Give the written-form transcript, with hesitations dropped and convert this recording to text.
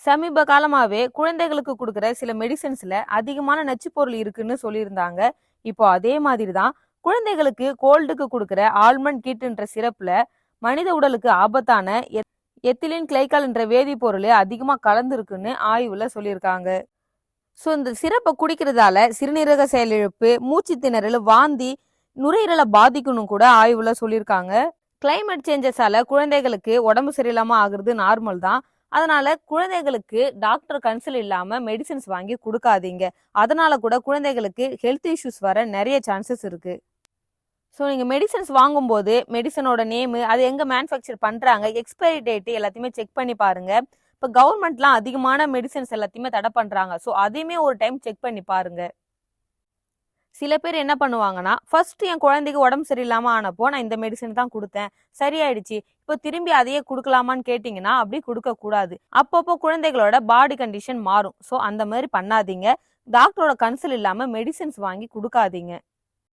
சமீப காலமாவே குழந்தைகளுக்கு கொடுக்குற சில மெடிசன்ஸ்ல அதிகமான நச்சு பொருள் இருக்குன்னு சொல்லியிருந்தாங்க. இப்போ அதே மாதிரி தான் குழந்தைகளுக்கு கோல்டுக்கு கொடுக்குற ஆல்மண்ட் கிட்ன்ற சிரப்ல மனித உடலுக்கு ஆபத்தான எத்திலின் கிளைக்கால் என்ற வேதிப்பொருள் அதிகமா கலந்துருக்குன்னு ஆய்வுல சொல்லியிருக்காங்க. ஸோ இந்த சிரப்பை குடிக்கிறதால சிறுநீரக செயலிழப்பு, மூச்சு திணறல், வாந்தி, நுரையீரலை பாதிக்கணும் கூட ஆய்வுல சொல்லியிருக்காங்க. கிளைமேட் சேஞ்சஸால குழந்தைகளுக்கு உடம்பு சரியில்லாம ஆகுறது நார்மல் தான். அதனால குழந்தைகளுக்கு டாக்டர் கன்சல்ட் இல்லாம மெடிசின்ஸ் வாங்கி கொடுக்காதீங்க. அதனால கூட குழந்தைகளுக்கு ஹெல்த் இஷ்யூஸ் வர நிறைய சான்சஸ் இருக்கு. ஸோ நீங்கள் மெடிசன்ஸ் வாங்கும்போது மெடிசனோட நேமு, அது எங்கே மேனுஃபேக்சர் பண்ணுறாங்க, எக்ஸ்பைரி டேட்டு எல்லாத்தையுமே செக் பண்ணி பாருங்க. இப்போ கவர்மெண்ட்லாம் அதிகமான மெடிசன்ஸ் எல்லாத்தையுமே தடை பண்ணுறாங்க. ஸோ அதையுமே ஒரு டைம் செக் பண்ணி பாருங்க. சில பேர் என்ன பண்ணுவாங்கன்னா, ஃபர்ஸ்ட் என் குழந்தைக்கு உடம்பு சரியில்லாமல் ஆனப்போ நான் இந்த மெடிசன் தான் கொடுத்தேன், சரியாயிடுச்சு, இப்போ திரும்பி அதையே கொடுக்கலாமான்னு கேட்டிங்கன்னா அப்படி கொடுக்கக்கூடாது. அப்பப்போ குழந்தைகளோட பாடி கண்டிஷன் மாறும். ஸோ அந்த மாதிரி பண்ணாதீங்க. டாக்டரோட கன்சல்ட் இல்லாமல் மெடிசன்ஸ் வாங்கி கொடுக்காதீங்க.